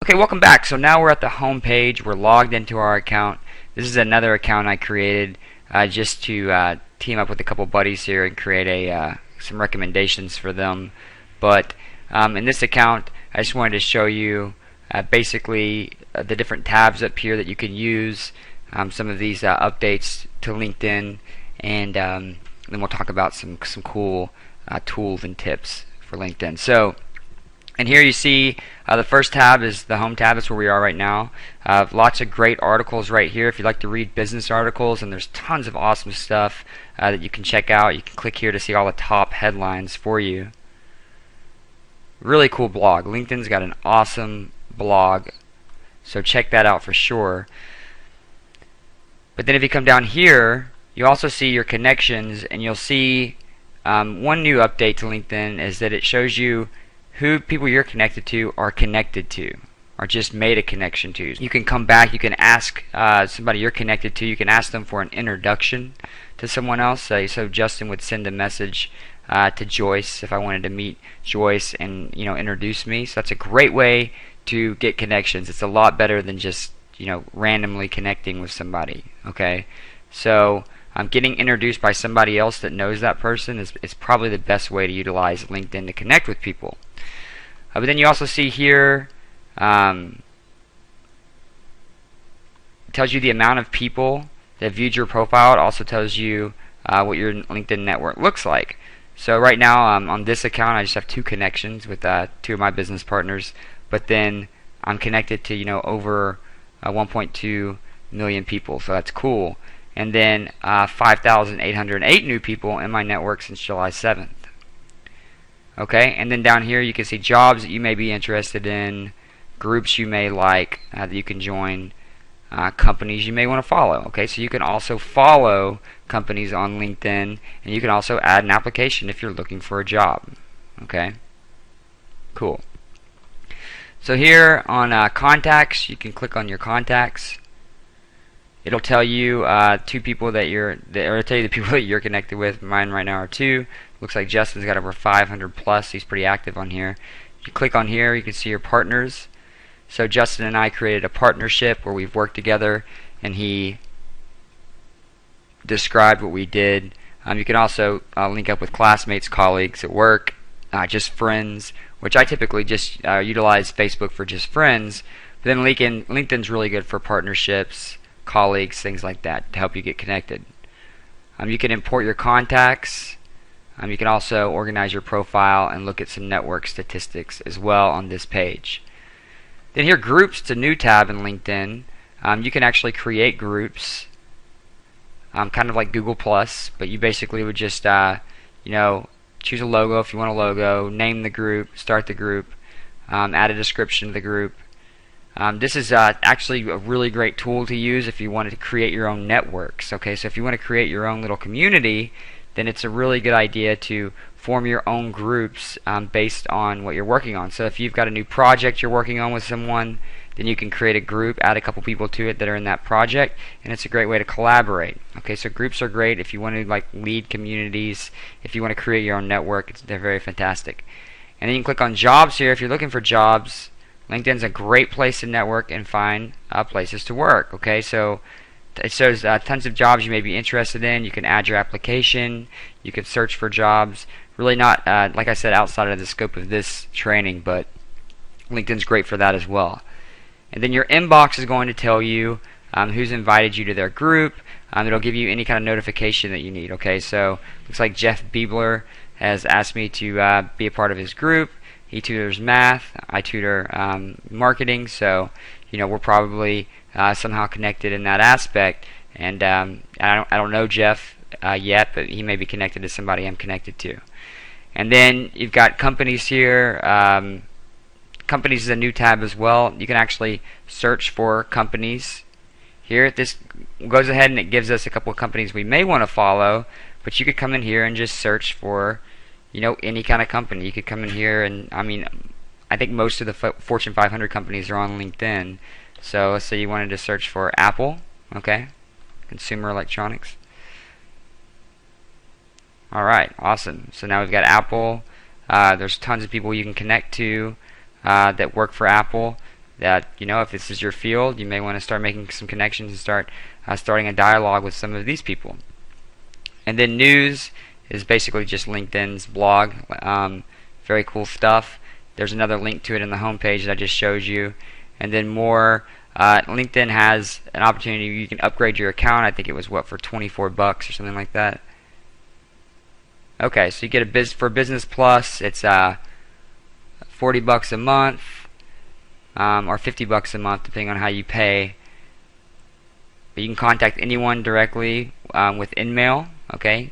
Okay, welcome back. So now we're at the home page. We're logged into our account. This is another account I created just to team up with a couple buddies here and create some recommendations for them. But in this account, I just wanted to show you basically the different tabs up here that you can use, some of these updates to LinkedIn, and then we'll talk about some cool tools and tips for LinkedIn. So, and here you see the first tab is the home tab. That's where we are right now. Lots of great articles right here if you'd like to read business articles, and there's tons of awesome stuff that you can check out. You can click here to see all the top headlines for you. Really cool blog. LinkedIn's got an awesome blog, so check that out for sure. But then if you come down here, you also see your connections, and you'll see one new update to LinkedIn is that it shows you who people you're connected to, or just made a connection to. You can come back, you can ask somebody you're connected to, you can ask them for an introduction to someone else. So Justin would send a message to Joyce if I wanted to meet Joyce and introduce me. So that's a great way to get connections. It's a lot better than just randomly connecting with somebody. Okay, so getting introduced by somebody else that knows that person is probably the best way to utilize LinkedIn to connect with people. But then you also see here, it tells you the amount of people that viewed your profile. It also tells you what your LinkedIn network looks like. So right now on this account, I just have 2 connections with 2 of my business partners, but then I'm connected to over 1.2 million people, so that's cool. And then 5,808 new people in my network since July 7th. Okay, and then down here you can see jobs that you may be interested in, groups you may like that you can join, companies you may want to follow. Okay, so you can also follow companies on LinkedIn, and you can also add an application if you're looking for a job. Okay, cool. So here on contacts, you can click on your contacts. It'll tell you 2 people that it'll tell you the people that you're connected with. Mine right now are 2. Looks like Justin's got over 500 plus. He's pretty active on here. If you click on here, you can see your partners. So Justin and I created a partnership where we've worked together, and he described what we did. You can also link up with classmates, colleagues at work, just friends, which I typically just utilize Facebook for just friends. But then LinkedIn's really good for partnerships, colleagues, things like that to help you get connected. You can import your contacts. You can also organize your profile and look at some network statistics as well on this page. Then here, groups, it's a new tab in LinkedIn. You can actually create groups, kind of like Google Plus, but you basically would just choose a logo if you want a logo, name the group, start the group, add a description to the group. This is actually a really great tool to use if you wanted to create your own networks. Okay, so if you want to create your own little community, then it's a really good idea to form your own groups based on what you're working on. So if you've got a new project you're working on with someone, then you can create a group, add a couple people to it that are in that project, and it's a great way to collaborate. Okay, so groups are great if you want to lead communities, if you want to create your own network. They're very fantastic. And then you can click on jobs here. If you're looking for jobs, LinkedIn's a great place to network and find places to work. Okay, so it shows tons of jobs you may be interested in. You can add your application. You can search for jobs. Really not, like I said, outside of the scope of this training, but LinkedIn's great for that as well. And then your inbox is going to tell you who's invited you to their group. It'll give you any kind of notification that you need. Okay, so looks like Jeff Biebler has asked me to be a part of his group. He tutors math. I tutor marketing. So we're probably somehow connected in that aspect. And I don't know Jeff yet, but he may be connected to somebody I'm connected to. And then you've got companies here. Companies is a new tab as well. You can actually search for companies. Here, this goes ahead and it gives us a couple of companies we may want to follow, but you could come in here and just search for any kind of company. You could come in here and I think most of the Fortune 500 companies are on LinkedIn. So let's say you wanted to search for Apple, okay, consumer electronics. Alright, awesome. So now we've got Apple. There's tons of people you can connect to that work for Apple. that, if this is your field, you may want to start making some connections and start starting a dialogue with some of these people. And then news is basically just LinkedIn's blog. Very cool stuff. There's another link to it in the homepage that I just showed you. And then more, LinkedIn has an opportunity. You can upgrade your account. I think it was for $24 or something like that. Okay, so you get for Business Plus, it's $40 a month, or $50 a month, depending on how you pay. But you can contact anyone directly with InMail. Okay,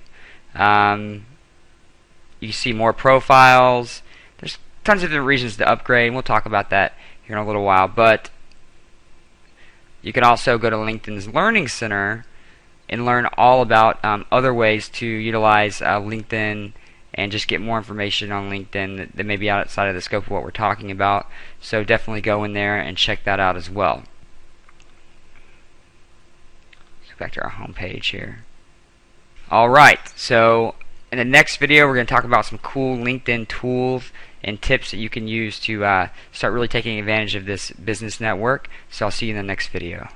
you see more profiles. There's tons of different reasons to upgrade, and we'll talk about that here in a little while. But you can also go to LinkedIn's Learning Center and learn all about other ways to utilize LinkedIn and just get more information on LinkedIn that may be outside of the scope of what we're talking about. So definitely go in there and check that out as well. Let's go back to our home page here. Alright, so in the next video we're going to talk about some cool LinkedIn tools and tips that you can use to start really taking advantage of this business network. So I'll see you in the next video.